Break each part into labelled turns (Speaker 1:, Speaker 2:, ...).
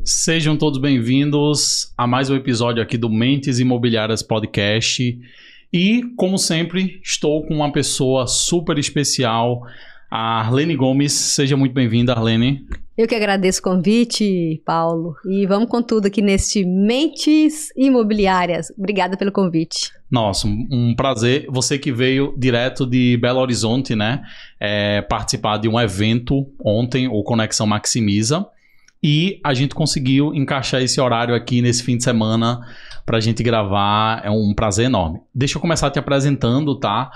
Speaker 1: Sejam todos bem-vindos a mais um episódio aqui do Mentes Imobiliárias Podcast. E, como sempre, estou com uma pessoa super especial, a Arlene Gomes. Seja muito bem-vinda, Arlene.
Speaker 2: Eu que agradeço o convite, Paulo. E vamos com tudo aqui neste Mentes Imobiliárias. Obrigada pelo convite.
Speaker 1: Nossa, um prazer. Você que veio direto de Belo Horizonte, né? Participar de um evento ontem, o Conexão Maximiza. E a gente conseguiu encaixar esse horário aqui nesse fim de semana pra gente gravar. É um prazer enorme. Deixa eu começar te apresentando, tá?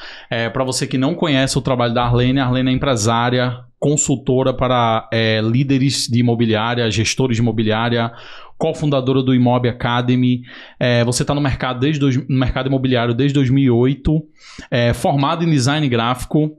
Speaker 1: Para você que não conhece o trabalho da Arlene, a Arlene é empresária, consultora para líderes de imobiliária, gestores de imobiliária, cofundadora do Imob Academy. Você está no mercado imobiliário desde 2008, formado em design gráfico,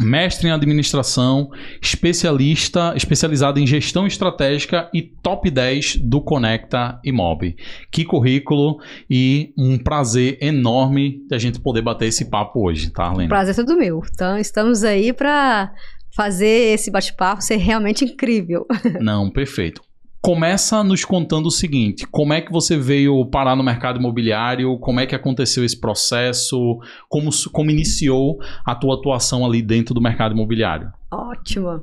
Speaker 1: mestre em administração, especializado em gestão estratégica e top 10 do Conecta Imob. Que currículo e um prazer enorme de a gente poder bater esse papo hoje, tá, Arlene?
Speaker 2: O prazer é todo meu. Então, estamos aí para fazer esse bate-papo ser realmente incrível. Não,
Speaker 1: perfeito. Começa nos contando o seguinte, como é que você veio parar no mercado imobiliário, como é que aconteceu esse processo, como iniciou a tua atuação ali dentro do mercado imobiliário?
Speaker 2: Ótimo.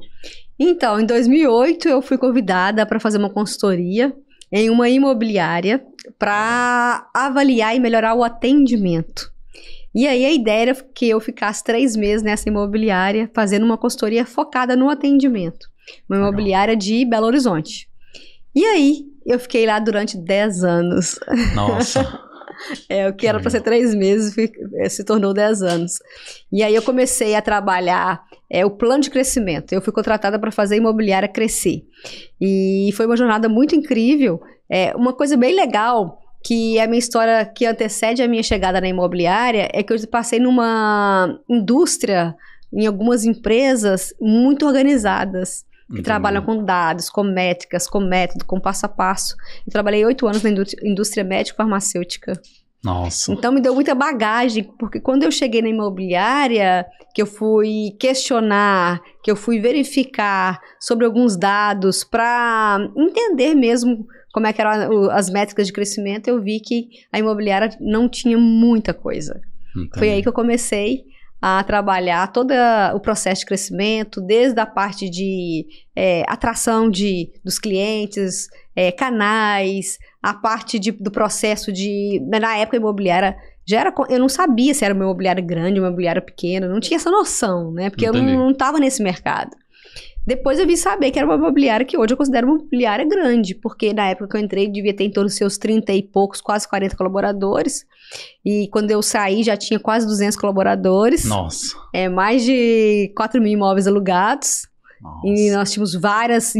Speaker 2: Então, em 2008 eu fui convidada para fazer uma consultoria em uma imobiliária para avaliar e melhorar o atendimento. E aí a ideia era que eu ficasse 3 meses nessa imobiliária fazendo uma consultoria focada no atendimento. Uma imobiliária de Belo Horizonte. E aí, eu fiquei lá durante 10 anos.
Speaker 1: Nossa!
Speaker 2: O que era para ser 3 meses, se tornou 10 anos. E aí eu comecei a trabalhar o plano de crescimento. Eu fui contratada para fazer a imobiliária crescer. E foi uma jornada muito incrível. Uma coisa bem legal, que a minha história que antecede a minha chegada na imobiliária, é que eu passei numa indústria, em algumas empresas muito organizadas. Que trabalham com dados, com métricas, com método, com passo a passo. Eu trabalhei 8 anos na indústria médico-farmacêutica.
Speaker 1: Nossa.
Speaker 2: Então me deu muita bagagem, porque quando eu cheguei na imobiliária, que eu fui questionar, que eu fui verificar sobre alguns dados para entender mesmo como é que eram as métricas de crescimento, eu vi que a imobiliária não tinha muita coisa. Entendi. Foi aí que eu comecei a trabalhar todo o processo de crescimento, desde a parte de atração dos clientes, canais, a parte do processo na época imobiliária, eu não sabia se era uma imobiliária grande, uma imobiliária pequena, não tinha essa noção, né? Porque Entendi. Eu não estava nesse mercado. Depois eu vim saber que era uma imobiliária que hoje eu considero uma imobiliária grande, porque na época que eu entrei devia ter em torno dos seus 30 e poucos, quase 40 colaboradores. E quando eu saí já tinha quase 200 colaboradores.
Speaker 1: Nossa!
Speaker 2: Mais de 4 mil imóveis alugados.
Speaker 1: Nossa.
Speaker 2: E nós tínhamos várias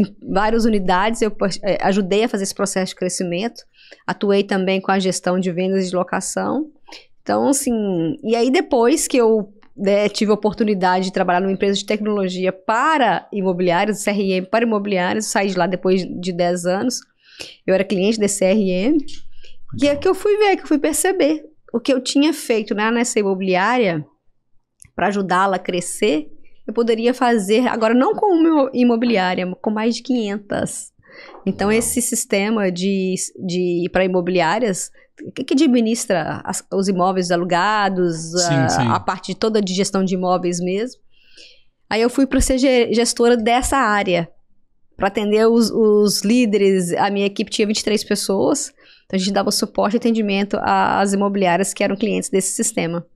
Speaker 2: unidades. Eu ajudei a fazer esse processo de crescimento. Atuei também com a gestão de vendas e de locação. Então, assim... E aí depois que eu tive a oportunidade de trabalhar numa empresa de tecnologia para imobiliários, CRM para imobiliários, saí de lá depois de 10 anos. Eu era cliente desse CRM. E é que eu fui ver, que eu fui perceber o que eu tinha feito, né, nessa imobiliária para ajudá-la a crescer, eu poderia fazer, agora não com uma imobiliária, mas com mais de 500. Então, esse sistema para imobiliárias, que administra os imóveis alugados, a parte toda de gestão de imóveis mesmo. Aí eu fui para ser gestora dessa área, para atender os líderes. A minha equipe tinha 23 pessoas, então a gente dava suporte e atendimento às imobiliárias que eram clientes desse sistema.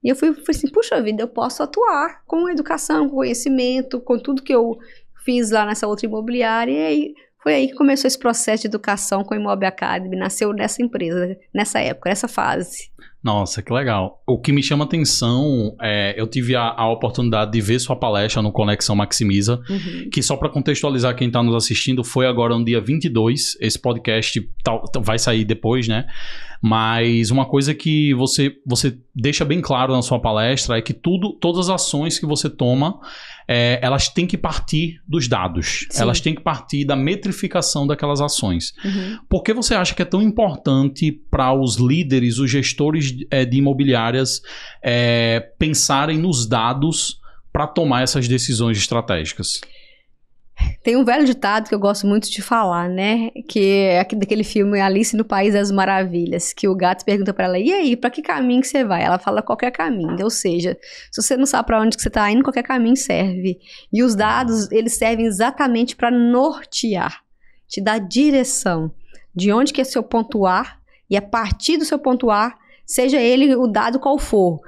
Speaker 2: E eu fui assim, puxa vida, eu posso atuar com educação, com conhecimento, com tudo que eu fiz lá nessa outra imobiliária, e aí foi aí que começou esse processo de educação com a Imob Academy, nasceu nessa empresa, nessa época, nessa fase.
Speaker 1: Nossa, que legal. O que me chama atenção, eu tive a oportunidade de ver sua palestra no Conexão Maximiza, que só para contextualizar quem está nos assistindo, foi agora no dia 22, esse podcast vai sair depois, né? Mas uma coisa que você deixa bem claro na sua palestra é que todas as ações que você toma, elas têm que partir dos dados. Sim. Elas têm que partir da metrificação daquelas ações. Por que você acha que é tão importante para os líderes, os gestores de imobiliárias pensarem nos dados para tomar essas decisões estratégicas?
Speaker 2: Tem um velho ditado que eu gosto muito de falar, né? Que é daquele filme Alice no País das Maravilhas, que o gato pergunta pra ela, e aí, pra que caminho que você vai? Ela fala qualquer caminho, ou seja, se você não sabe pra onde que você tá indo, qualquer caminho serve. E os dados, eles servem exatamente pra nortear, te dar direção de onde que é seu ponto A, e a partir do seu ponto A, seja ele o dado qual for,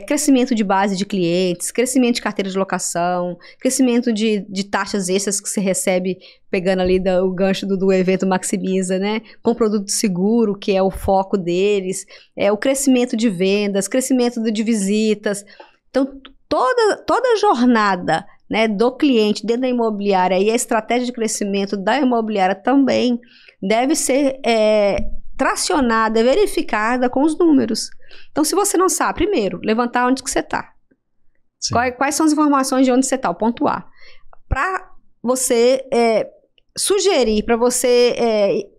Speaker 2: crescimento de base de clientes, crescimento de carteira de locação, crescimento de taxas extras que você recebe pegando ali o gancho do evento Maximiza, né? Com produto seguro, que é o foco deles, o crescimento de vendas, crescimento de visitas. Então, toda a jornada, né, do cliente dentro da imobiliária e a estratégia de crescimento da imobiliária também deve ser tracionada, verificada com os números. Então, se você não sabe, primeiro, levantar onde que você está. Quais são as informações de onde você está, o ponto A. Para você sugerir, para você,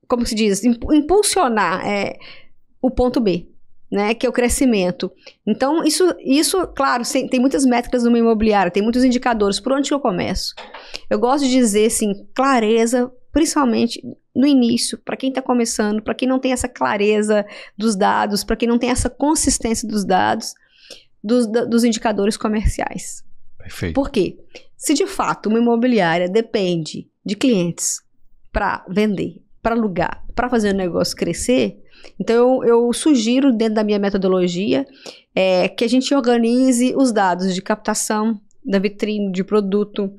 Speaker 2: como se diz, impulsionar o ponto B, né, que é o crescimento. Então, isso claro, tem muitas métricas numa imobiliária, tem muitos indicadores. Por onde que eu começo? Eu gosto de dizer, assim, clareza, principalmente no início, para quem está começando, para quem não tem essa clareza dos dados, para quem não tem essa consistência dos dados, dos indicadores comerciais.
Speaker 1: Perfeito.
Speaker 2: Por quê? Se de fato uma imobiliária depende de clientes para vender, para alugar, para fazer o negócio crescer, então eu sugiro dentro da minha metodologia que a gente organize os dados de captação da vitrine de produto,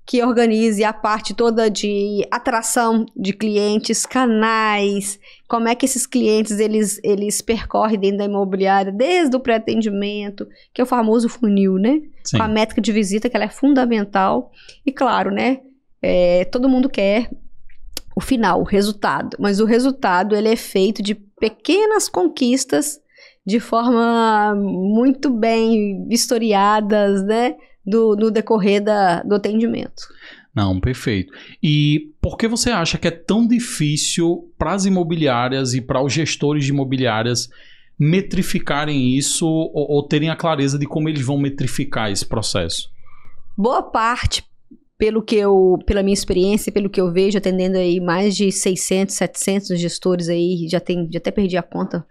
Speaker 2: que organize a parte toda de atração de clientes, canais, como é que esses clientes eles percorrem dentro da imobiliária, desde o pré-atendimento, que é o famoso funil, né?
Speaker 1: Sim.
Speaker 2: Com a métrica de visita, que ela é fundamental. E claro, né? Todo mundo quer o final, o resultado. Mas o resultado, ele é feito de pequenas conquistas, de forma muito bem vistoriadas, né? No decorrer do atendimento.
Speaker 1: Não, perfeito. E por que você acha que é tão difícil para as imobiliárias e para os gestores de imobiliárias metrificarem isso ou terem a clareza de como eles vão metrificar esse processo?
Speaker 2: Boa parte, pela minha experiência, pelo que eu vejo, atendendo aí mais de 600, 700 gestores aí, já até perdi a conta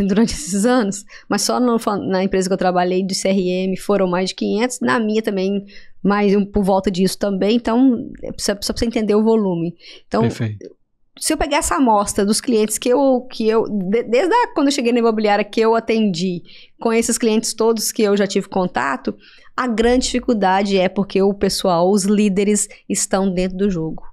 Speaker 2: durante esses anos, mas só na empresa que eu trabalhei de CRM foram mais de 500, na minha também mais por volta disso também, então só pra você entender o volume. Então,
Speaker 1: perfeito.
Speaker 2: Se eu pegar essa amostra dos clientes desde quando eu cheguei na imobiliária que eu atendi, com esses clientes todos que eu já tive contato, a grande dificuldade é porque o pessoal, os líderes, estão dentro do jogo.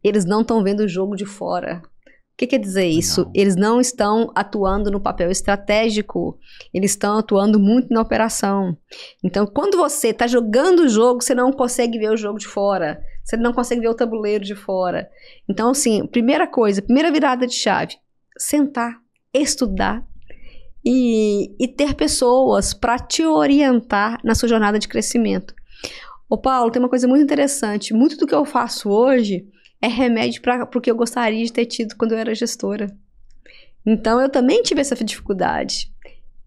Speaker 2: Eles não estão vendo o jogo de fora. O que quer dizer isso?
Speaker 1: Não.
Speaker 2: Eles não estão atuando no papel estratégico, eles estão atuando muito na operação. Então, quando você está jogando o jogo, você não consegue ver o jogo de fora. Você não consegue ver o tabuleiro de fora. Então, assim, primeira virada de chave, sentar, estudar e ter pessoas para te orientar na sua jornada de crescimento. Ô Paulo, tem uma coisa muito interessante. Muito do que eu faço hoje é remédio para o que eu gostaria de ter tido quando eu era gestora. Então, eu também tive essa dificuldade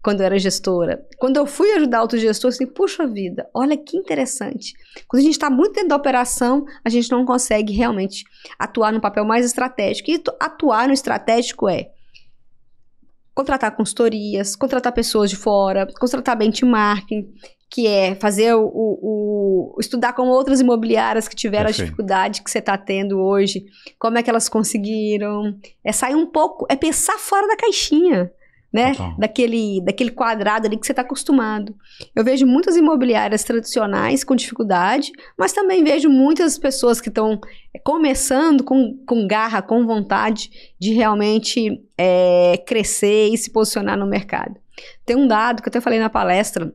Speaker 2: quando eu era gestora. Quando eu fui ajudar autogestor, assim, puxa vida, olha que interessante. Quando a gente está muito dentro da operação, a gente não consegue realmente atuar no papel mais estratégico. E atuar no estratégico é contratar consultorias, contratar pessoas de fora, contratar benchmarking, que é fazer estudar com outras imobiliárias que tiveram a dificuldade que você está tendo hoje, como é que elas conseguiram, sair um pouco, pensar fora da caixinha, né? Daquele quadrado ali que você está acostumado. Eu vejo muitas imobiliárias tradicionais com dificuldade, mas também vejo muitas pessoas que estão começando com garra, com vontade de realmente crescer e se posicionar no mercado. Tem um dado que eu até falei na palestra,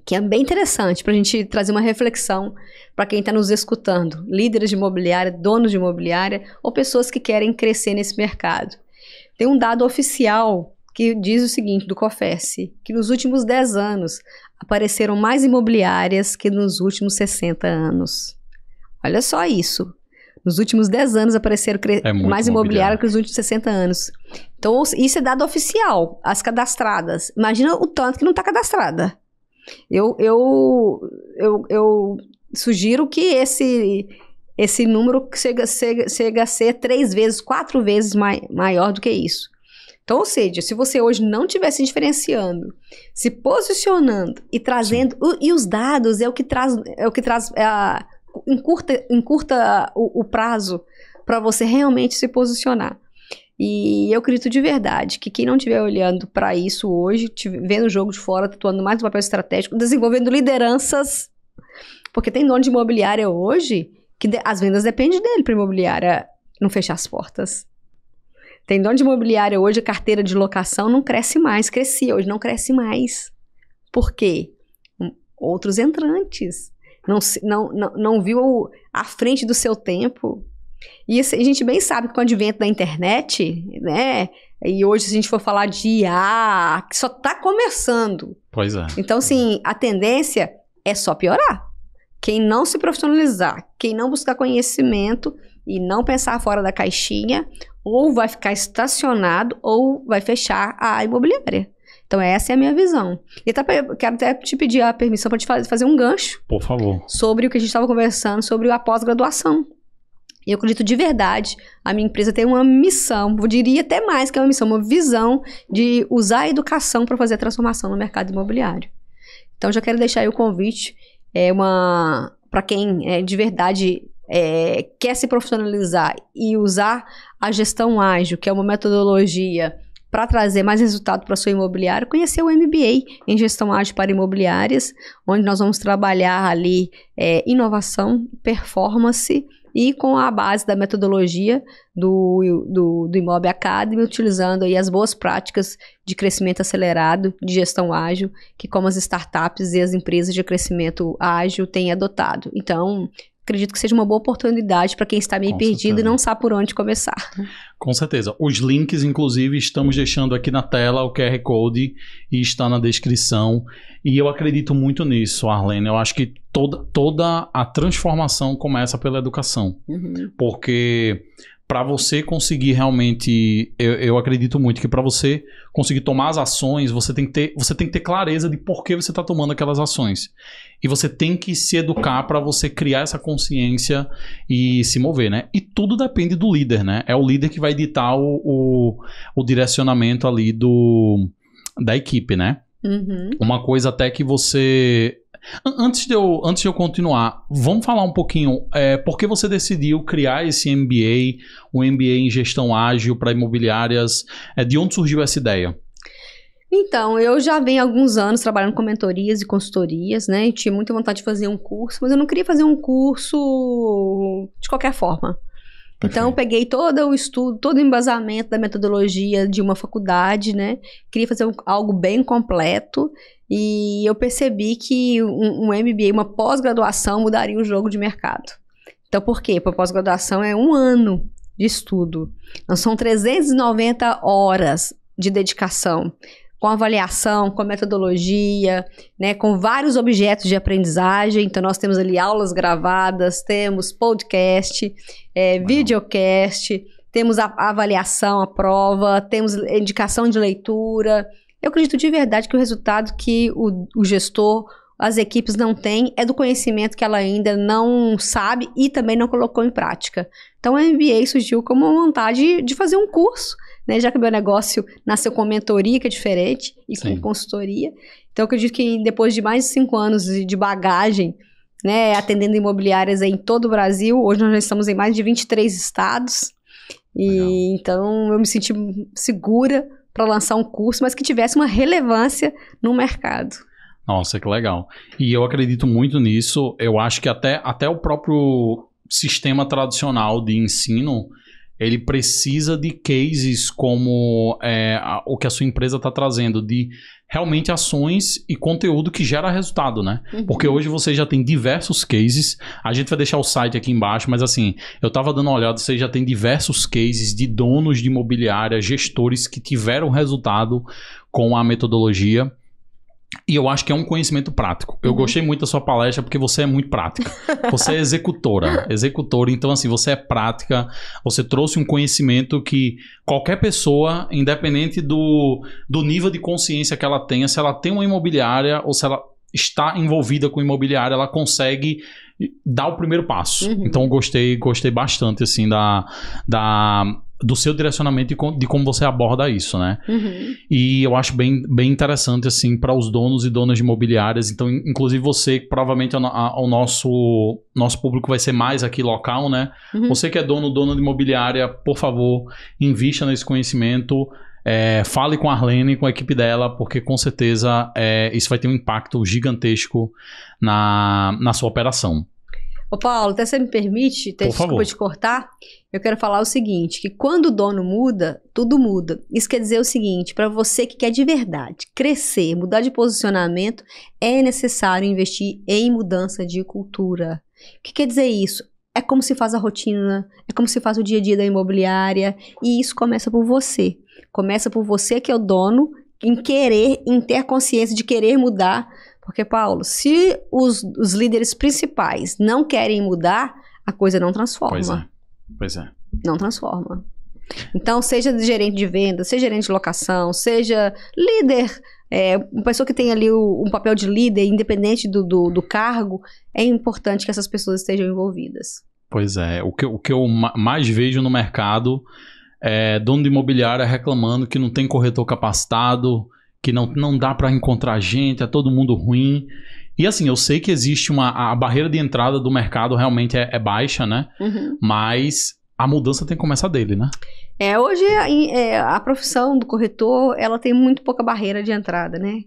Speaker 2: que é bem interessante para a gente trazer uma reflexão para quem está nos escutando, líderes de imobiliária, donos de imobiliária ou pessoas que querem crescer nesse mercado. Tem um dado oficial que diz o seguinte, do COFERS, que nos últimos 10 anos apareceram mais imobiliárias que nos últimos 60 anos. Olha só isso. Nos últimos 10 anos apareceram mais imobiliárias que nos últimos 60 anos. Então, isso é dado oficial, as cadastradas. Imagina o tanto que não está cadastrada. Eu sugiro que esse número chega a ser 3 vezes, 4 vezes maior do que isso. Então, ou seja, se você hoje não estiver se diferenciando, se posicionando e trazendo... E os dados é o que traz encurta o prazo para você realmente se posicionar. E eu acredito de verdade que quem não estiver olhando para isso hoje, vendo o jogo de fora, atuando mais no papel estratégico, desenvolvendo lideranças, porque tem dono de imobiliária hoje que as vendas dependem dele para a imobiliária não fechar as portas. Tem dono de imobiliária hoje, a carteira de locação não cresce mais, crescia, hoje não cresce mais. Por quê? Outros entrantes. Não viu à frente do seu tempo. E a gente bem sabe que com o advento da internet, né? E hoje, se a gente for falar de IA, que só está começando.
Speaker 1: Pois é.
Speaker 2: Então, assim, a tendência é só piorar. Quem não se profissionalizar, quem não buscar conhecimento e não pensar fora da caixinha, ou vai ficar estacionado ou vai fechar a imobiliária. Então, essa é a minha visão. E quero até te pedir a permissão para te fazer um gancho.
Speaker 1: Por favor.
Speaker 2: Sobre o que a gente estava conversando, sobre a pós-graduação. E eu acredito de verdade, a minha empresa tem uma missão, eu diria até mais que uma missão, uma visão de usar a educação para fazer a transformação no mercado imobiliário. Então, já quero deixar aí o convite para quem de verdade quer se profissionalizar e usar a gestão ágil, que é uma metodologia para trazer mais resultado para a sua imobiliária, conhecer o MBA em Gestão Ágil para Imobiliárias, onde nós vamos trabalhar ali inovação, performance e com a base da metodologia do Imob Academy, utilizando aí as boas práticas de crescimento acelerado, de gestão ágil, que como as startups e as empresas de crescimento ágil têm adotado. Então, acredito que seja uma boa oportunidade para quem está meio perdido e não sabe por onde começar.
Speaker 1: Com certeza. Os links, inclusive, estamos deixando aqui na tela, o QR Code, e está na descrição. E eu acredito muito nisso, Arlene. Eu acho que toda a transformação começa pela educação. Uhum. Porque para você conseguir realmente... Eu acredito muito que para você conseguir tomar as ações, você tem que ter clareza de por que você está tomando aquelas ações. E você tem que se educar para você criar essa consciência e se mover, né? E tudo depende do líder, né? É o líder que vai ditar o direcionamento ali da equipe, né? Uhum. Uma coisa até que você... Antes de eu continuar, vamos falar um pouquinho por que você decidiu criar esse MBA, o MBA em Gestão Ágil para imobiliárias, de onde surgiu essa ideia?
Speaker 2: Então, eu já venho há alguns anos trabalhando com mentorias e consultorias, né? E tinha muita vontade de fazer um curso, mas eu não queria fazer um curso de qualquer forma. Perfeito. Então, eu peguei todo o estudo, todo o embasamento da metodologia de uma faculdade, né? Queria fazer algo bem completo e eu percebi que um MBA, uma pós-graduação, mudaria o jogo de mercado. Então, por quê? Porque a pós-graduação é 1 ano de estudo. Então, são 390 horas de dedicação, com avaliação, com metodologia, né, com vários objetos de aprendizagem. Então, nós temos ali aulas gravadas, temos podcast, videocast, temos a avaliação, a prova, temos indicação de leitura. Eu acredito de verdade que o resultado que o gestor, as equipes não têm é do conhecimento que ela ainda não sabe e também não colocou em prática. Então, o MBA surgiu como uma vontade de fazer um curso, né, já que o meu negócio nasceu com mentoria, que é diferente, e Sim. com consultoria. Então, eu acredito que depois de mais de 5 anos de bagagem, né, atendendo imobiliárias em todo o Brasil, hoje nós já estamos em mais de 23 estados. E então, eu me senti segura para lançar um curso, mas que tivesse uma relevância no mercado.
Speaker 1: Nossa, que legal. E eu acredito muito nisso. Eu acho que até o próprio sistema tradicional de ensino, ele precisa de cases como o que a sua empresa está trazendo, de realmente ações e conteúdo que gera resultado, né? Uhum. Porque hoje você já tem diversos cases, a gente vai deixar o site aqui embaixo, mas assim, eu estava dando uma olhada, você já tem diversos cases de donos de imobiliária, gestores que tiveram resultado com a metodologia. E eu acho que é um conhecimento prático. Eu gostei muito da sua palestra porque você é muito prática. Você é executora. Então assim, você é prática. Você trouxe um conhecimento que qualquer pessoa, independente do nível de consciência que ela tenha, se ela tem uma imobiliária ou se ela está envolvida com imobiliária, ela consegue dar o primeiro passo. Então eu gostei bastante, assim, do seu direcionamento e de como você aborda isso, né? E eu acho bem interessante, assim, para os donos e donas de imobiliárias. Então, inclusive você, provavelmente o nosso público vai ser mais aqui local, né? Você que é dona de imobiliária, por favor, invista nesse conhecimento. Fale com a Arlene, com a equipe dela, porque com certeza isso vai ter um impacto gigantesco na sua operação.
Speaker 2: Ô Paulo, até você me permite, desculpa te cortar, eu quero falar o seguinte, que quando o dono muda, tudo muda. Isso quer dizer o seguinte, para você que quer de verdade crescer, mudar de posicionamento, é necessário investir em mudança de cultura. O que quer dizer isso? É como se faz a rotina, é como se faz o dia a dia da imobiliária, e isso começa por você. Começa por você que é o dono, em ter a consciência de querer mudar. Porque, Paulo, se os líderes principais não querem mudar, a coisa não transforma.
Speaker 1: Pois é.
Speaker 2: Não transforma. Então, seja gerente de venda, seja gerente de locação, seja líder, uma pessoa que tem ali um papel de líder, independente do cargo, é importante que essas pessoas estejam envolvidas.
Speaker 1: Pois é. O que eu mais vejo no mercado é dono de imobiliária reclamando que não tem corretor capacitado, que não dá para encontrar gente, é todo mundo ruim. E assim, eu sei que existe a barreira de entrada do mercado realmente é baixa, né? Mas a mudança tem que começar dele, né?
Speaker 2: Hoje a profissão do corretor, ela tem muito pouca barreira de entrada, né?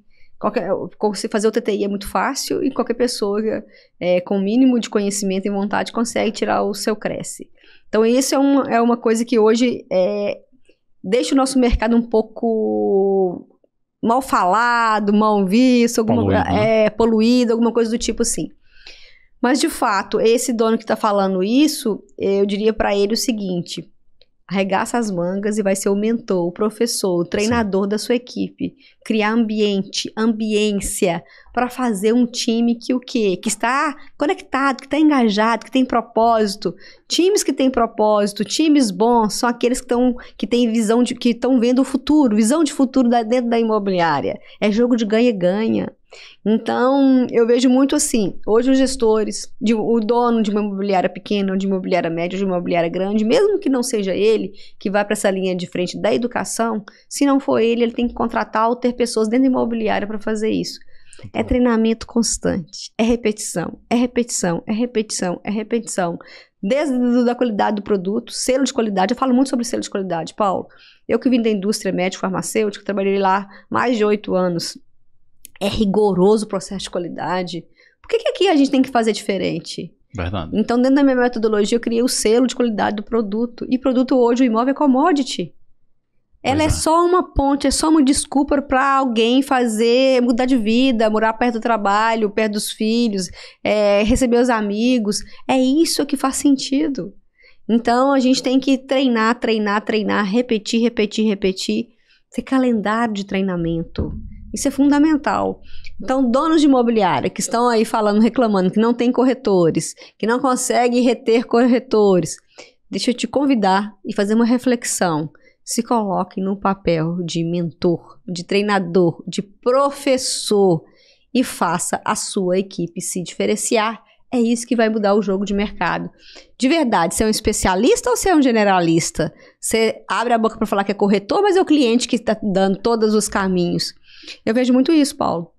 Speaker 2: Você fazer o TTI é muito fácil e qualquer pessoa com o mínimo de conhecimento e vontade consegue tirar o seu Cresce. Então isso é uma coisa que hoje deixa o nosso mercado um pouco mal falado, mal visto, poluído, alguma coisa do tipo assim. Mas, de fato, esse dono que está falando isso, eu diria para ele o seguinte: arregaça as mangas e vai ser o mentor, o professor, o treinador da sua equipe. Criar ambiência para fazer um time que o quê? Que está conectado, que está engajado, que tem propósito. Times que têm propósito, times bons, são aqueles que têm visão que estão vendo o futuro, visão de futuro dentro da imobiliária. É jogo de ganha-ganha. Então, eu vejo muito assim, hoje os gestores, o dono de uma imobiliária pequena, ou de uma imobiliária média, ou de uma imobiliária grande, mesmo que não seja ele que vai para essa linha de frente da educação, se não for ele tem que contratar ou ter pessoas dentro da imobiliária para fazer isso. É treinamento constante, é repetição, é repetição, é repetição, é repetição. Desde a qualidade do produto, selo de qualidade, eu falo muito sobre selo de qualidade, Paulo. Eu que vim da indústria médica farmacêutica, trabalhei lá mais de 8 anos. É rigoroso o processo de qualidade. Por que aqui a gente tem que fazer diferente?
Speaker 1: Verdade.
Speaker 2: Então, dentro da minha metodologia, eu criei o selo de qualidade do produto. E produto hoje, o imóvel é commodity. Ela é só uma ponte, é só uma desculpa para alguém mudar de vida, morar perto do trabalho, perto dos filhos, receber os amigos. É isso que faz sentido. Então, a gente tem que treinar, repetir. Ter calendário de treinamento. Isso é fundamental. Então, donos de imobiliária que estão aí reclamando que não tem corretores, que não conseguem reter corretores, deixa eu te convidar e fazer uma reflexão. Se coloque no papel de mentor, de treinador, de professor e faça a sua equipe se diferenciar. É isso que vai mudar o jogo de mercado. De verdade, você é um especialista ou você é um generalista? Você abre a boca para falar que é corretor, mas é o cliente que está dando todos os caminhos. Eu vejo muito isso, Paulo.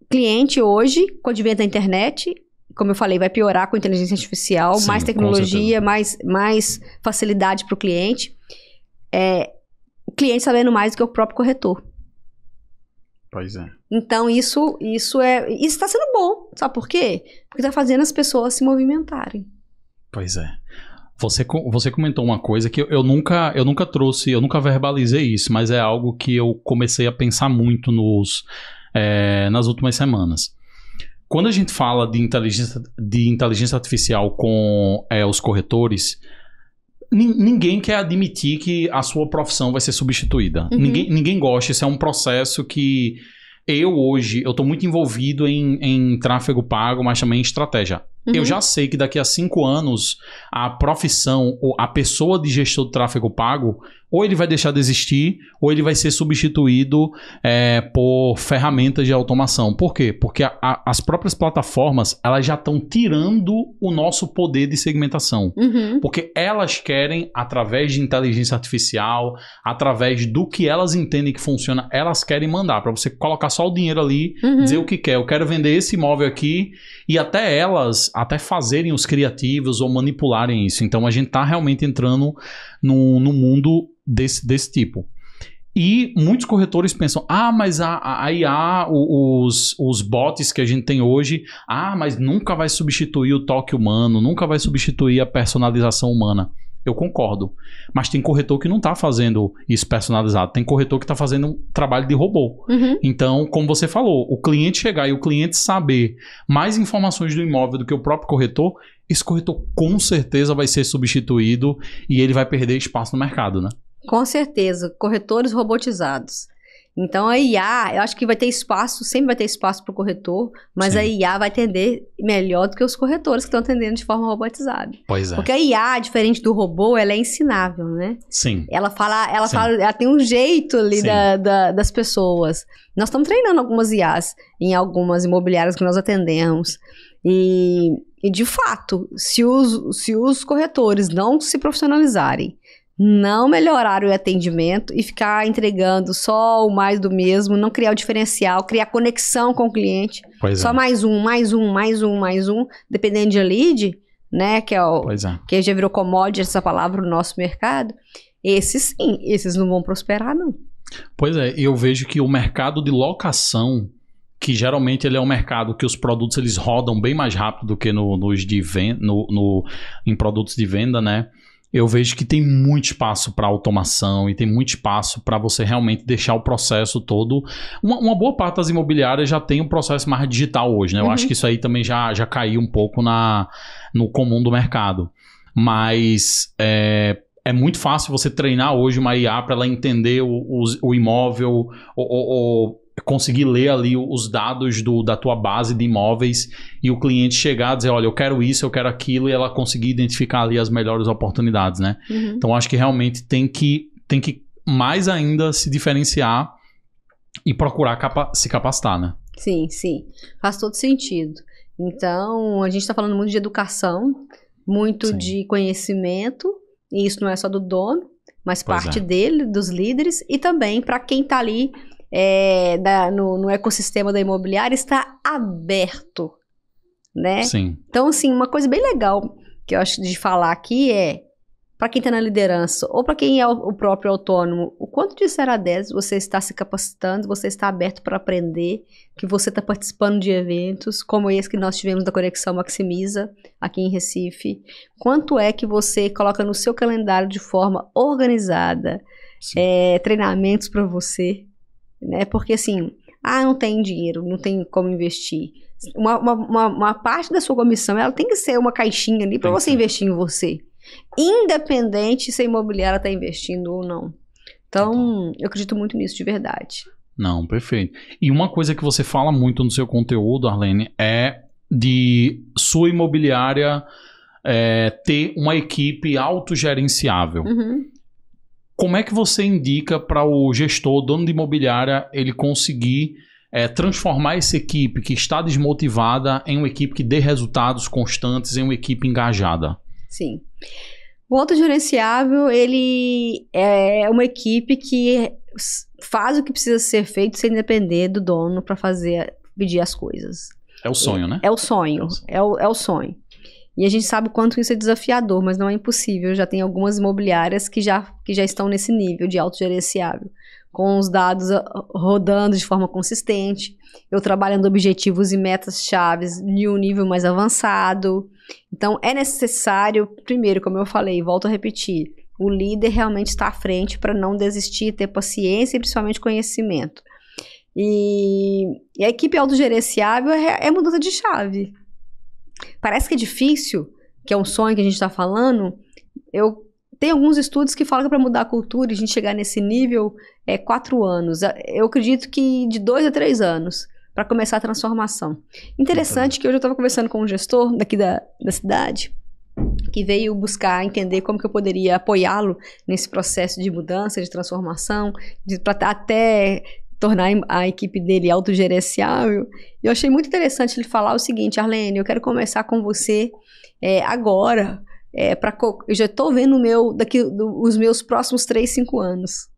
Speaker 2: Cliente hoje, com o advento da internet, como eu falei, vai piorar com a inteligência artificial, sim, mais tecnologia, mais facilidade para o cliente. O cliente sabendo mais do que o próprio corretor.
Speaker 1: Pois é.
Speaker 2: Então, isso está sendo bom. Sabe por quê? Porque está fazendo as pessoas se movimentarem.
Speaker 1: Pois é. Você comentou uma coisa que eu nunca trouxe, eu nunca verbalizei isso, mas é algo que eu comecei a pensar muito nas últimas semanas. Quando a gente fala de inteligência artificial com os corretores, ninguém quer admitir que a sua profissão vai ser substituída. Ninguém gosta, isso é um processo que eu estou muito envolvido em tráfego pago, mas também em estratégia. Eu já sei que daqui a 5 anos a profissão, ou a pessoa de gestor de tráfego pago ou ele vai deixar de existir, ou ele vai ser substituído por ferramentas de automação. Por quê? Porque as próprias plataformas, elas já estão tirando o nosso poder de segmentação. Porque elas querem, através de inteligência artificial, através do que elas entendem que funciona, elas querem mandar para você colocar só o dinheiro ali, dizer o que quer. Eu quero vender esse imóvel aqui, e até elas, até fazerem os criativos ou manipularem isso. Então a gente está realmente entrando no mundo desse tipo. E muitos corretores pensam, mas a IA, os bots que a gente tem hoje, mas nunca vai substituir o toque humano, nunca vai substituir a personalização humana. Eu concordo. Mas tem corretor que não está fazendo isso personalizado. Tem corretor que está fazendo um trabalho de robô. Então, como você falou, o cliente chegar e o cliente saber mais informações do imóvel do que o próprio corretor, esse corretor com certeza vai ser substituído e ele vai perder espaço no mercado, né?
Speaker 2: Com certeza. Corretores robotizados. Então, a IA, eu acho que vai ter espaço, sempre vai ter espaço para o corretor, mas a IA vai atender melhor do que os corretores que estão atendendo de forma robotizada.
Speaker 1: Pois é.
Speaker 2: Porque a IA, diferente do robô, ela é ensinável, né?
Speaker 1: Sim.
Speaker 2: Ela tem um jeito ali das pessoas. Nós estamos treinando algumas IAs em algumas imobiliárias que nós atendemos. E de fato, se os corretores não se profissionalizarem, não melhorar o atendimento e ficar entregando só o mais do mesmo, não criar o diferencial, criar conexão com o cliente. Só mais um, dependendo de lead, né? Que já virou commodity essa palavra no nosso mercado. Esses não vão prosperar, não.
Speaker 1: Pois é, eu vejo que o mercado de locação, que geralmente ele é um mercado que os produtos eles rodam bem mais rápido do que em produtos de venda, né? Eu vejo que tem muito espaço para automação e tem muito espaço para você realmente deixar o processo todo. Uma boa parte das imobiliárias já tem um processo mais digital hoje, né? Eu acho que isso aí também já caiu um pouco no comum do mercado. Mas é muito fácil você treinar hoje uma IA para ela entender o imóvel ou conseguir ler ali os dados da tua base de imóveis e o cliente chegar e dizer, olha, eu quero isso, eu quero aquilo, e ela conseguir identificar ali as melhores oportunidades, né? Então, acho que realmente tem que mais ainda se diferenciar e procurar se capacitar, né?
Speaker 2: Sim. Faz todo sentido. Então, a gente está falando muito de educação, muito de conhecimento, e isso não é só do dono, mas parte dele, dos líderes, e também para quem está ali no ecossistema da imobiliária, está aberto, né?
Speaker 1: Sim.
Speaker 2: Então, assim, uma coisa bem legal que eu acho de falar aqui para quem está na liderança ou para quem é o próprio autônomo, o quanto de 0 a 10 você está se capacitando, você está aberto para aprender, que você está participando de eventos como esse que nós tivemos da Conexão Maximiza aqui em Recife, quanto é que você coloca no seu calendário de forma organizada treinamentos para você, né? Porque assim, não tem dinheiro, não tem como investir. Uma parte da sua comissão, ela tem que ser uma caixinha ali para você investir em você. Independente se a imobiliária está investindo ou não. Então, eu acredito muito nisso de verdade.
Speaker 1: Não, perfeito. E uma coisa que você fala muito no seu conteúdo, Arlene, é de sua imobiliária ter uma equipe autogerenciável. Como é que você indica para o gestor, dono de imobiliária, ele conseguir transformar essa equipe que está desmotivada em uma equipe que dê resultados constantes, em uma equipe engajada?
Speaker 2: Sim. O autogerenciável, ele é uma equipe que faz o que precisa ser feito sem depender do dono para pedir as coisas.
Speaker 1: É o sonho, né?
Speaker 2: É o sonho. É o sonho. E a gente sabe o quanto isso é desafiador, mas não é impossível. Já tem algumas imobiliárias que já estão nesse nível de autogerenciável, com os dados rodando de forma consistente, eu trabalhando objetivos e metas-chaves em um nível mais avançado. Então, é necessário, primeiro, como eu falei, volto a repetir, o líder realmente está à frente para não desistir, ter paciência e principalmente conhecimento. E a equipe autogerenciável é mudança de chave. Parece que é difícil, que é um sonho que a gente está falando. Tem alguns estudos que falam que para mudar a cultura e a gente chegar nesse nível 4 anos. Eu acredito que de 2 a 3 anos para começar a transformação. Interessante que hoje eu estava conversando com um gestor daqui da cidade que veio buscar entender como que eu poderia apoiá-lo nesse processo de mudança, de transformação, para até tornar a equipe dele autogerenciável. Eu achei muito interessante ele falar o seguinte: Arlene, eu quero começar com você agora, eu já estou vendo os meus próximos 3, 5 anos.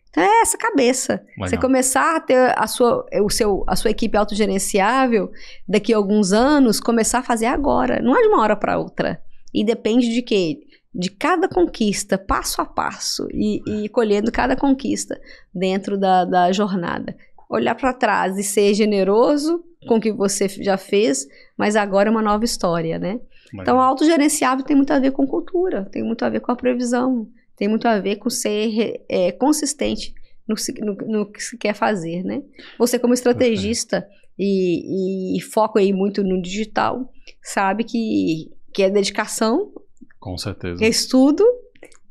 Speaker 2: Então é essa cabeça. Legal. Você começar a ter a sua equipe autogerenciável, daqui a alguns anos, começar a fazer agora, não é de uma hora para outra. E depende de quê? De cada conquista, passo a passo, e colhendo cada conquista dentro da jornada. Olhar para trás e ser generoso com o que você já fez, mas agora é uma nova história, né? Então, autogerenciável tem muito a ver com cultura, tem muito a ver com a previsão, tem muito a ver com ser consistente no que se quer fazer, né? Você como estrategista e foco aí muito no digital, sabe que é dedicação,
Speaker 1: com certeza,
Speaker 2: é estudo,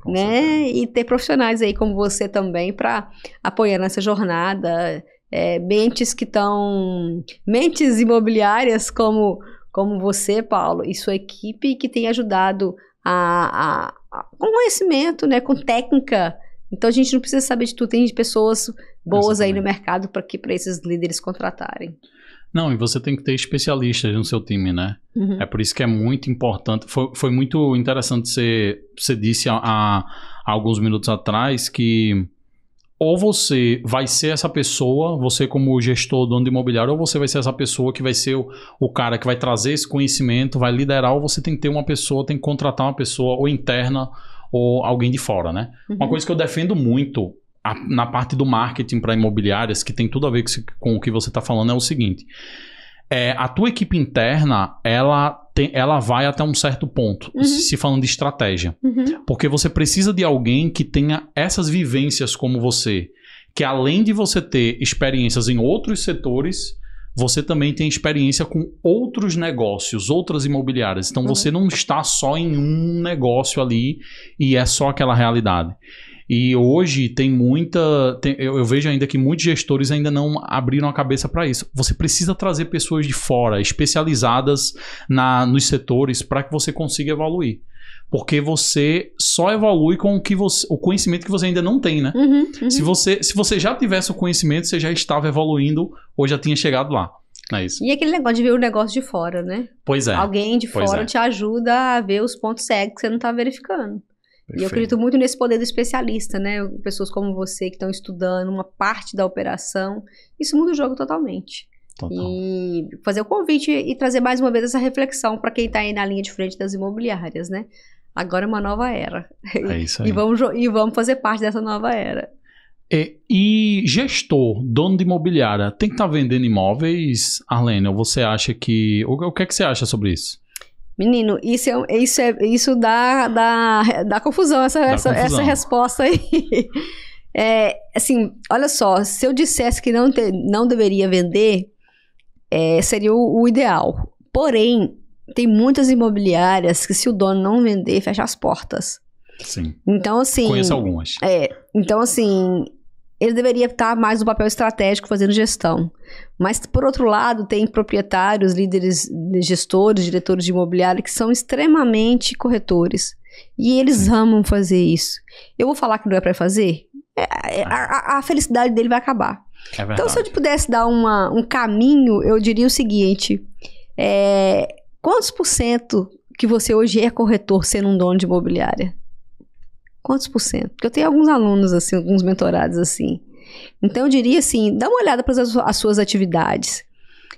Speaker 2: com né? Certeza. E ter profissionais aí como você também para apoiar nessa jornada, mentes imobiliárias como você, Paulo, e sua equipe, que tem ajudado com conhecimento, né, com técnica. Então a gente não precisa saber de tudo, tem pessoas boas aí no mercado para esses líderes contratarem.
Speaker 1: Não, e você tem que ter especialistas no seu time, né? Uhum. É por isso que é muito importante. Foi muito interessante você disse há alguns minutos atrás que ou você vai ser essa pessoa, você como gestor, dono de imobiliário, ou você vai ser essa pessoa que vai ser o cara que vai trazer esse conhecimento, vai liderar, ou você tem que ter uma pessoa, tem que contratar uma pessoa ou interna ou alguém de fora, né? Uhum. Uma coisa que eu defendo muito na parte do marketing para imobiliárias, que tem tudo a ver com o que você está falando, é o seguinte: a tua equipe interna, ela vai até um certo ponto, uhum, se falando de estratégia. Uhum. Porque você precisa de alguém que tenha essas vivências como você, que além de você ter experiências em outros setores, você também tem experiência com outros negócios, outras imobiliárias. Então, uhum, você não está só em um negócio ali e é só aquela realidade. E hoje eu vejo ainda que muitos gestores ainda não abriram a cabeça para isso. Você precisa trazer pessoas de fora, especializadas nos setores, para que você consiga evoluir. Porque você só evolui com o conhecimento que você ainda não tem, né? Uhum, uhum. Se você já tivesse o conhecimento, você já estava evoluindo ou já tinha chegado lá. É isso.
Speaker 2: E aquele negócio de ver o negócio de fora, né?
Speaker 1: Pois é.
Speaker 2: Alguém de fora te ajuda a ver os pontos cegos que você não está verificando. Perfeito. E eu acredito muito nesse poder do especialista, né? Pessoas como você que estão estudando uma parte da operação. Isso muda o jogo totalmente. Total. E fazer o convite e trazer mais uma vez essa reflexão para quem está aí na linha de frente das imobiliárias, né? Agora é uma nova era.
Speaker 1: É isso aí.
Speaker 2: E vamos fazer parte dessa nova era.
Speaker 1: E gestor, dono de imobiliária, tem que estar vendendo imóveis, Arlene? Ou você acha que... O que é que você acha sobre isso?
Speaker 2: Menino, isso dá confusão, essa resposta aí. Assim, olha só, se eu dissesse que não deveria vender, seria o ideal. Porém, tem muitas imobiliárias que, se o dono não vender, fecha as portas.
Speaker 1: Sim.
Speaker 2: Então, assim...
Speaker 1: Conheço algumas.
Speaker 2: Então, assim... Ele deveria estar mais no papel estratégico, fazendo gestão. Mas, por outro lado, tem proprietários, líderes, gestores, diretores de imobiliário que são extremamente corretores. E eles amam fazer isso. Eu vou falar que não é para fazer? A felicidade dele vai acabar.
Speaker 1: É verdade.
Speaker 2: Então, se eu pudesse dar um caminho, eu diria o seguinte: quantos % que você hoje é corretor sendo um dono de imobiliária? Quantos %? Porque eu tenho alguns alunos, assim, alguns mentorados, assim. Então, eu diria assim, dá uma olhada para as suas atividades.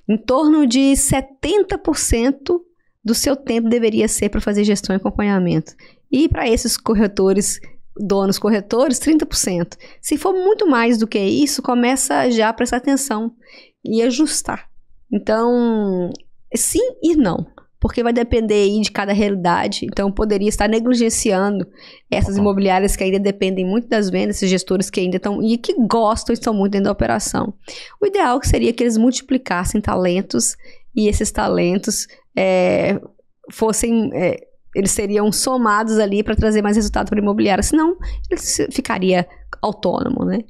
Speaker 2: Em torno de 70% do seu tempo deveria ser para fazer gestão e acompanhamento. E para esses corretores, donos corretores, 30%. Se for muito mais do que isso, começa já a prestar atenção e ajustar. Então, sim e não. Porque vai depender aí de cada realidade. Então, poderia estar negligenciando essas imobiliárias que ainda dependem muito das vendas, esses gestores que ainda estão e que gostam e estão muito dentro da operação. O ideal seria que eles multiplicassem talentos e esses talentos eles seriam somados ali para trazer mais resultado para a imobiliária. Senão, ele ficaria autônomo, né?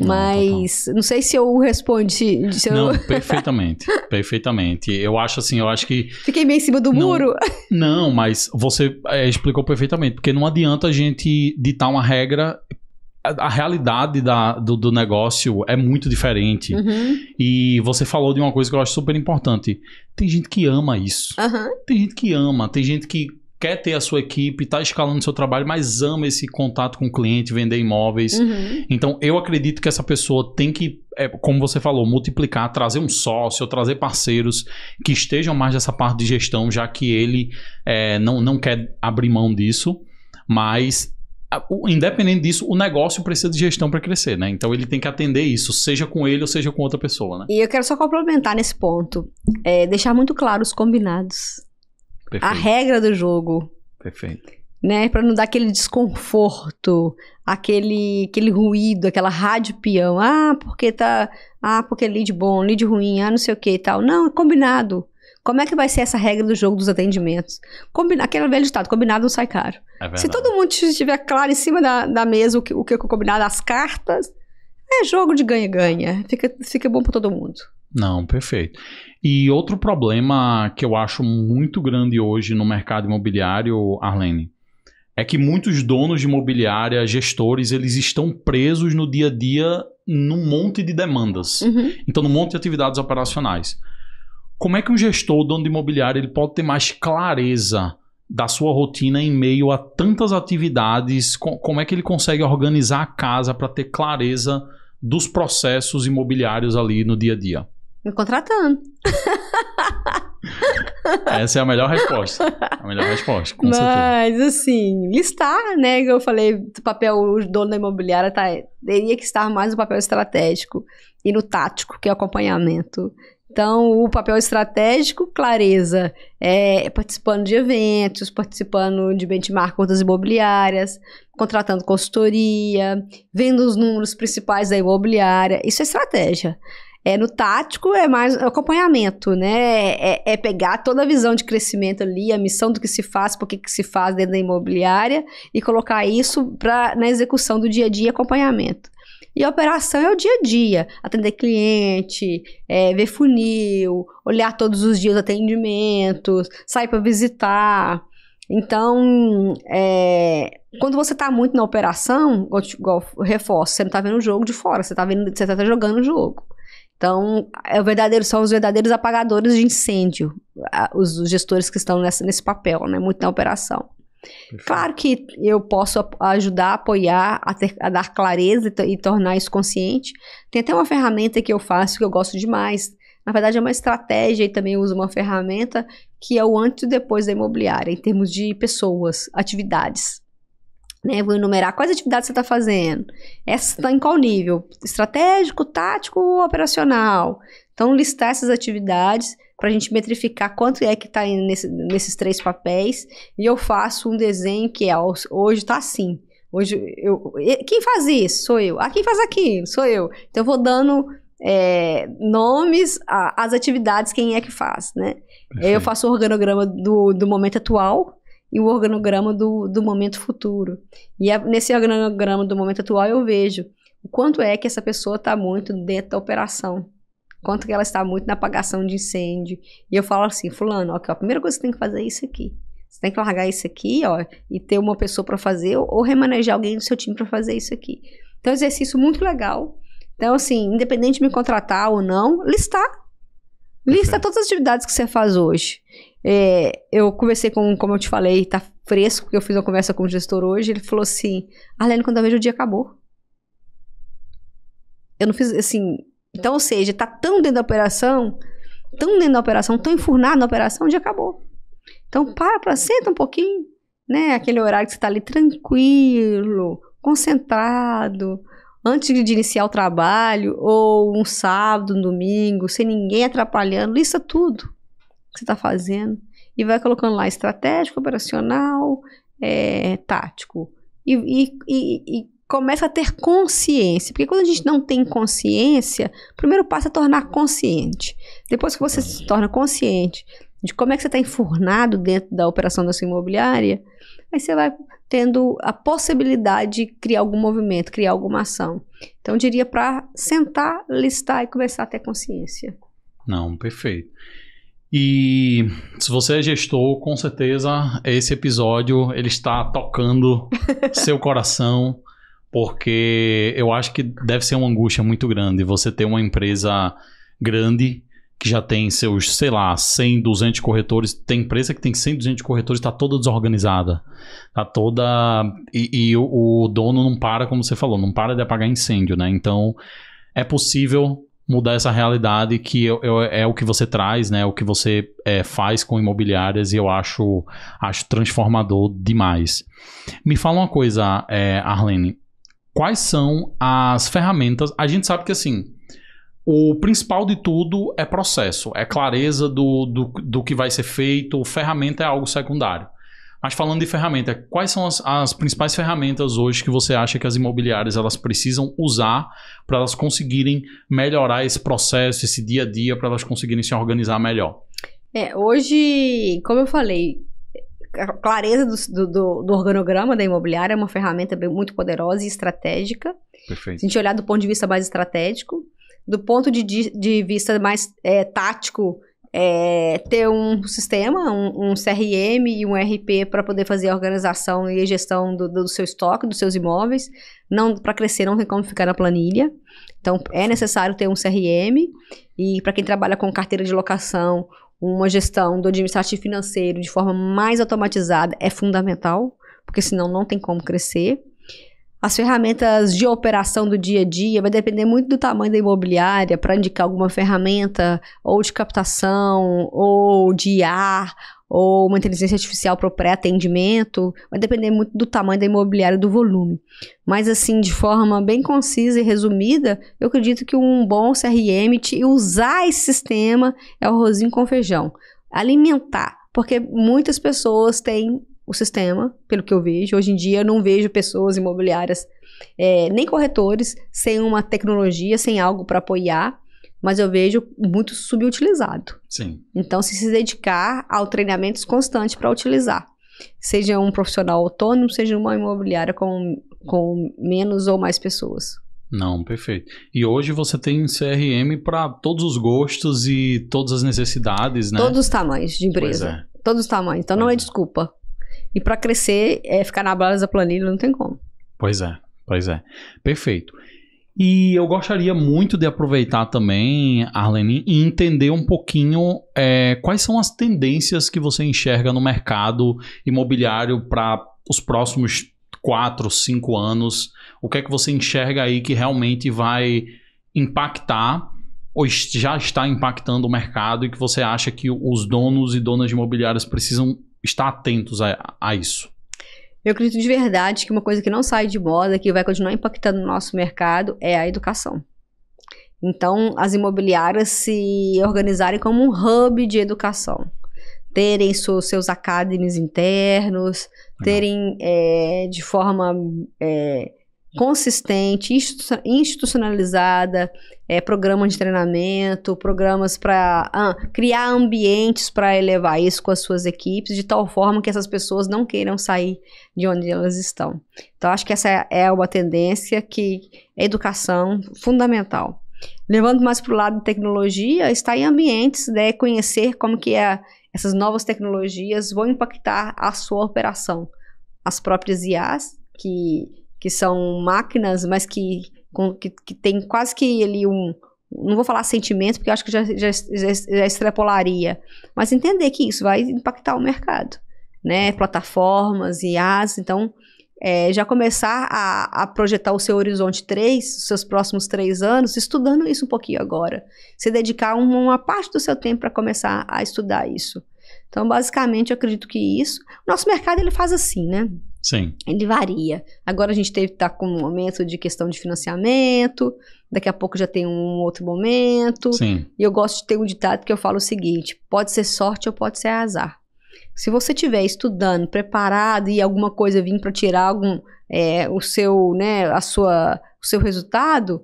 Speaker 2: Mas não sei se eu respondi.
Speaker 1: Não, perfeitamente. Perfeitamente. Eu acho que...
Speaker 2: Fiquei meio em cima do muro?
Speaker 1: Não, mas você explicou perfeitamente. Porque não adianta a gente ditar uma regra... A realidade do negócio é muito diferente. E você falou de uma coisa que eu acho super importante. Tem gente que ama isso. Tem gente que ama. Tem gente que quer ter a sua equipe, tá escalando seu trabalho, mas ama esse contato com o cliente, vender imóveis. Então, eu acredito que essa pessoa tem que, como você falou, multiplicar, trazer um sócio, trazer parceiros que estejam mais dessa parte de gestão, já que ele não quer abrir mão disso, mas... Independente disso, o negócio precisa de gestão para crescer, né? Então ele tem que atender isso, seja com ele ou seja com outra pessoa, né?
Speaker 2: E eu quero só complementar nesse ponto, deixar muito claro os combinados. Perfeito. A regra do jogo.
Speaker 1: Perfeito.
Speaker 2: Né? Para não dar aquele desconforto, aquele ruído, aquela rádio peão. Porque é lead bom, lead ruim, não sei o que e tal. Não, é combinado. Como é que vai ser essa regra do jogo dos atendimentos? Aquele velho ditado, combinado não sai caro. Se todo mundo estiver claro em cima da mesa o que é combinado, as cartas, é jogo de ganha-ganha. Fica bom para todo mundo.
Speaker 1: Não, perfeito. E outro problema que eu acho muito grande hoje no mercado imobiliário, Arlene, é que muitos donos de imobiliária, gestores, eles estão presos no dia a dia num monte de demandas. Então, num monte de atividades operacionais. Como é que um gestor, dono de imobiliária, ele pode ter mais clareza da sua rotina em meio a tantas atividades? Como é que ele consegue organizar a casa para ter clareza dos processos imobiliários ali no dia a dia?
Speaker 2: Me contratando.
Speaker 1: Essa é a melhor resposta. A melhor resposta, com certeza.
Speaker 2: Mas, assim, listar, né? Que eu falei, o papel, o dono da imobiliária teria que estar mais no papel estratégico e no tático, que é o acompanhamento. Então, o papel estratégico, clareza, participando de eventos, participando de benchmark com outras imobiliárias, contratando consultoria, vendo os números principais da imobiliária. Isso é estratégia. No tático é mais acompanhamento, né? É pegar toda a visão de crescimento ali, a missão do que se faz, por que se faz dentro da imobiliária e colocar isso na execução do dia a dia, acompanhamento. E a operação é o dia a dia, atender cliente, ver funil, olhar todos os dias atendimentos, sair para visitar. Então, quando você está muito na operação, igual reforço, você não está vendo o jogo de fora, você está jogando o jogo. Então, são os verdadeiros apagadores de incêndio, os gestores que estão nesse papel, né, muito na operação. Perfeito. Claro que eu posso ajudar, apoiar, a dar clareza e tornar isso consciente. Tem até uma ferramenta que eu faço que eu gosto demais. Na verdade, é uma estratégia e também uso uma ferramenta que é o antes e depois da imobiliária, em termos de pessoas, atividades. Né? Vou enumerar quais atividades você está fazendo. Essa está em qual nível? Estratégico, tático ou operacional? Então, listar essas atividades para a gente metrificar quanto é que está nesses 3 papéis. E eu faço um desenho que hoje está assim. Quem faz isso? Sou eu. Quem faz aquilo? Sou eu. Então, eu vou dando nomes às atividades, quem é que faz, né? Eu faço o organograma do momento atual e o organograma do momento futuro. E nesse organograma do momento atual eu vejo o quanto é que essa pessoa está muito dentro da operação, quanto que ela está muito na apagação de incêndio. E eu falo assim, fulano, a primeira coisa que você tem que fazer é isso aqui. Você tem que largar isso aqui, e ter uma pessoa para fazer, ou remanejar alguém do seu time para fazer isso aqui. Então, é um exercício muito legal. Então, assim, independente de me contratar ou não, listar. Lista todas as atividades que você faz hoje. Eu conversei como eu te falei, tá fresco, porque eu fiz uma conversa com o gestor hoje, ele falou assim, Arlene, quando eu vejo o dia acabou. Eu não fiz, assim... Então, ou seja, tá tão dentro da operação, tão enfurnado na operação, o dia acabou. Então, senta um pouquinho, né? Aquele horário que você tá ali tranquilo, concentrado, antes de iniciar o trabalho, ou um sábado, um domingo, sem ninguém atrapalhando, lista tudo que você tá fazendo e vai colocando lá estratégico, operacional, tático. E começa a ter consciência, porque quando a gente não tem consciência, o primeiro passo é tornar consciente. Depois que você se torna consciente de como é que você está enfurnado dentro da operação da sua imobiliária, aí você vai tendo a possibilidade de criar algum movimento, criar alguma ação. Então, eu diria para sentar, listar e começar a ter consciência.
Speaker 1: Não, perfeito. E se você é gestor, com certeza esse episódio ele está tocando seu coração, porque eu acho que deve ser uma angústia muito grande você ter uma empresa grande que já tem seus, sei lá, 100, 200 corretores. Tem empresa que tem 100, 200 corretores, está toda desorganizada. Tá toda... E o dono não para, como você falou, não para de apagar incêndio, né? Então, é possível mudar essa realidade que é o que você traz, né? O que você faz com imobiliárias, e eu acho transformador demais. Me fala uma coisa, Arlene. Quais são as ferramentas? A gente sabe que, assim, o principal de tudo é processo, é clareza do que vai ser feito, ferramenta é algo secundário. Mas falando de ferramenta, quais são as principais ferramentas hoje que você acha que as imobiliárias elas precisam usar para elas conseguirem melhorar esse processo, esse dia a dia, para elas conseguirem se organizar melhor?
Speaker 2: Hoje, como eu falei, a clareza do organograma da imobiliária é uma ferramenta muito poderosa e estratégica.
Speaker 1: Perfeito.
Speaker 2: Se a gente olhar do ponto de vista mais estratégico, do ponto de vista mais tático, ter um sistema, um CRM e um RP para poder fazer a organização e a gestão do seu estoque, dos seus imóveis. Não, para crescer não tem como ficar na planilha. Então, é necessário ter um CRM. E para quem trabalha com carteira de locação, uma gestão do administrativo financeiro de forma mais automatizada é fundamental, porque senão não tem como crescer. As ferramentas de operação do dia a dia vai depender muito do tamanho da imobiliária para indicar alguma ferramenta ou de captação, ou de IA, ou uma inteligência artificial para o pré-atendimento. Vai depender muito do tamanho da imobiliária e do volume. Mas assim, de forma bem concisa e resumida, eu acredito que um bom CRM e usar esse sistema é o arrozinho com feijão. Alimentar, porque muitas pessoas têm o sistema, pelo que eu vejo. Hoje em dia eu não vejo pessoas imobiliárias, nem corretores, sem uma tecnologia, sem algo para apoiar, mas eu vejo muito subutilizado.
Speaker 1: Sim.
Speaker 2: Então, se dedicar ao treinamento constante para utilizar. Seja um profissional autônomo, seja uma imobiliária com menos ou mais pessoas.
Speaker 1: Não, perfeito. E hoje você tem CRM para todos os gostos e todas as necessidades, né?
Speaker 2: Todos os tamanhos de empresa. Todos os tamanhos. Então, não é desculpa. E para crescer, ficar na base da planilha não tem como.
Speaker 1: Pois é. Perfeito. E eu gostaria muito de aproveitar também, Arlene, e entender um pouquinho quais são as tendências que você enxerga no mercado imobiliário para os próximos 4, 5 anos. O que é que você enxerga aí que realmente vai impactar ou já está impactando o mercado e que você acha que os donos e donas de imobiliárias precisam estar atentos a isso?
Speaker 2: Eu acredito de verdade que uma coisa que não sai de moda, que vai continuar impactando o nosso mercado, é a educação. Então, as imobiliárias se organizarem como um hub de educação. Terem seus academies internos, terem de forma consistente, institucionalizada, programas de treinamento, programas para criar ambientes para elevar isso com as suas equipes, de tal forma que essas pessoas não queiram sair de onde elas estão. Então, acho que essa é uma tendência que é educação fundamental. Levando mais para o lado de tecnologia, estar em ambientes, conhecer como que essas novas tecnologias vão impactar a sua operação. As próprias IAs, que são máquinas, mas que tem quase que ali não vou falar sentimento, porque eu acho que já extrapolaria, mas entender que isso vai impactar o mercado, né? Plataformas, IAs, então já começar a projetar o seu horizonte 3, os seus próximos 3 anos, estudando isso um pouquinho agora. Se dedicar uma parte do seu tempo para começar a estudar isso. Então, basicamente, eu acredito que isso... Nosso mercado, ele faz assim, né?
Speaker 1: Sim. Ele
Speaker 2: varia. Agora a gente está com um momento de questão de financiamento, daqui a pouco já tem um outro momento.
Speaker 1: Sim.
Speaker 2: E eu gosto de ter um ditado que eu falo o seguinte: pode ser sorte ou pode ser azar. Se você estiver estudando, preparado e alguma coisa vir para tirar o seu resultado,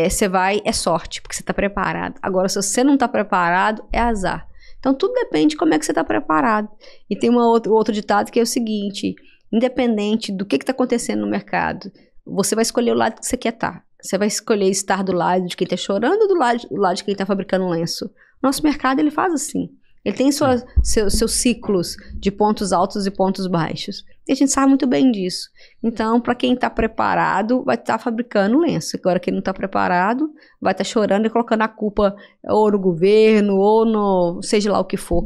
Speaker 2: você vai, é sorte, porque você está preparado. Agora, se você não está preparado, é azar. Então, tudo depende de como é que você está preparado. E tem outro ditado que é o seguinte, independente do que está acontecendo no mercado, você vai escolher o lado que você quer estar. Você vai escolher estar do lado de quem está chorando ou do lado de quem está fabricando lenço. Nosso mercado, ele faz assim. Ele tem seus ciclos de pontos altos e pontos baixos. E a gente sabe muito bem disso. Então, para quem está preparado, vai estar fabricando lenço. Agora, quem não está preparado, vai estar chorando e colocando a culpa ou no governo, ou no seja lá o que for,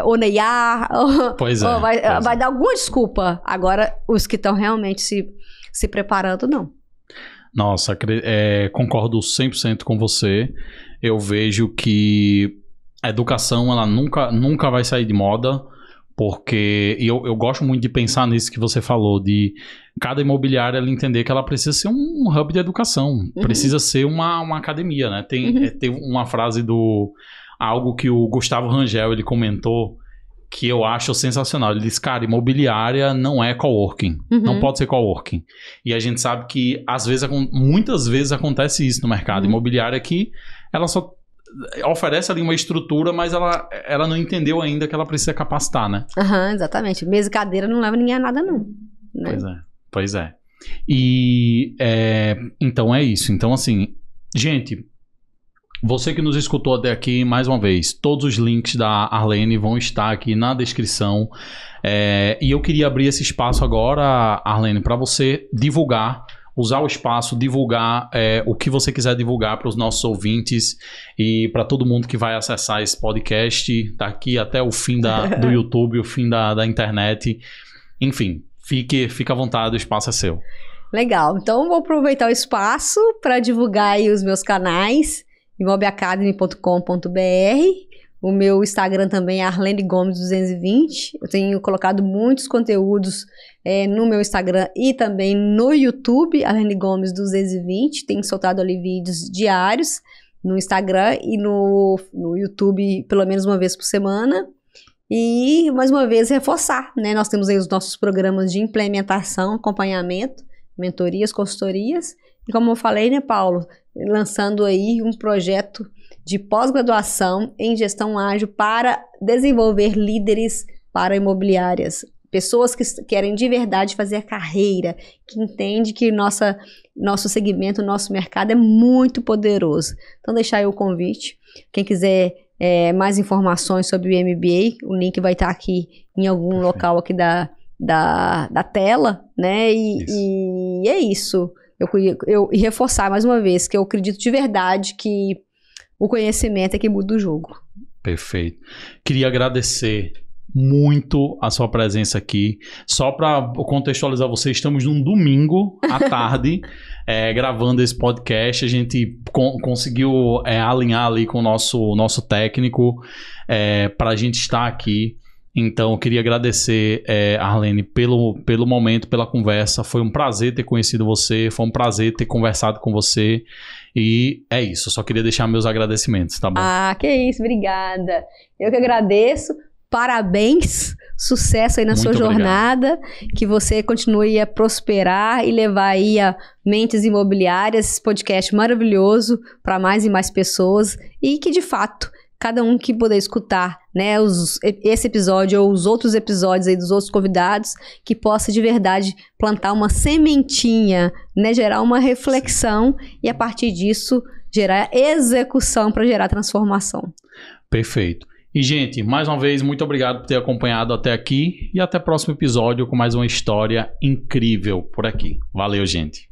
Speaker 2: ou na IA, ou vai dar alguma desculpa. Agora, os que estão realmente se preparando, não.
Speaker 1: Nossa, concordo 100% com você. Eu vejo que a educação, ela nunca vai sair de moda, porque eu gosto muito de pensar nisso que você falou, de cada imobiliária ela entender que ela precisa ser um hub de educação, precisa ser uma academia, né? Tem uma frase algo que o Gustavo Rangel, ele comentou, que eu acho sensacional. Ele disse, cara, imobiliária não é coworking. Não pode ser coworking. E a gente sabe que, muitas vezes acontece isso no mercado. Imobiliária que ela só oferece ali uma estrutura, mas ela não entendeu ainda que ela precisa capacitar, né?
Speaker 2: Exatamente. Mesa e cadeira não leva ninguém a nada, não. Né?
Speaker 1: Pois é. E então é isso. Então, assim, gente, você que nos escutou até aqui, mais uma vez, todos os links da Arlene vão estar aqui na descrição. E eu queria abrir esse espaço agora, Arlene, para você divulgar, usar o espaço, divulgar o que você quiser divulgar para os nossos ouvintes e para todo mundo que vai acessar esse podcast daqui até o fim do YouTube, o fim da internet. Enfim, fique à vontade, o espaço é seu.
Speaker 2: Legal, então vou aproveitar o espaço para divulgar aí os meus canais, imobiacademy.com.br. O meu Instagram também é Arlene Gomes 220. Eu tenho colocado muitos conteúdos no meu Instagram e também no YouTube, Arlene Gomes 220. Tenho soltado ali vídeos diários no Instagram e no YouTube pelo menos uma vez por semana. E, mais uma vez, reforçar, né? Nós temos aí os nossos programas de implementação, acompanhamento, mentorias, consultorias. E como eu falei, né, Paulo? Lançando aí um projeto de pós-graduação em gestão ágil para desenvolver líderes para imobiliárias. Pessoas que querem de verdade fazer a carreira, que entendem que nosso segmento, nosso mercado é muito poderoso. Então, deixar aí o convite. Quem quiser mais informações sobre o MBA, o link vai estar aqui em algum local aqui da tela, né? E é isso. E reforçar mais uma vez que eu acredito de verdade que o conhecimento é que muda o jogo. Perfeito.
Speaker 1: Queria agradecer muito a sua presença aqui. Só para contextualizar você, estamos num domingo à tarde gravando esse podcast. A gente conseguiu alinhar ali com o nosso técnico para a gente estar aqui. Então, eu queria agradecer, Arlene, pelo momento, pela conversa. Foi um prazer ter conhecido você, foi um prazer ter conversado com você. E é isso, eu só queria deixar meus agradecimentos, tá bom?
Speaker 2: Que isso, obrigada. Eu que agradeço, parabéns, sucesso aí na sua jornada, que você continue a prosperar e levar aí a Mentes Imobiliárias, esse podcast maravilhoso para mais e mais pessoas e que, de fato, cada um que puder escutar, né, esse episódio ou os outros episódios aí dos outros convidados, que possa de verdade plantar uma sementinha, né, gerar uma reflexão e a partir disso gerar execução para gerar transformação.
Speaker 1: Perfeito. E, gente, mais uma vez, muito obrigado por ter acompanhado até aqui e até o próximo episódio com mais uma história incrível por aqui. Valeu, gente.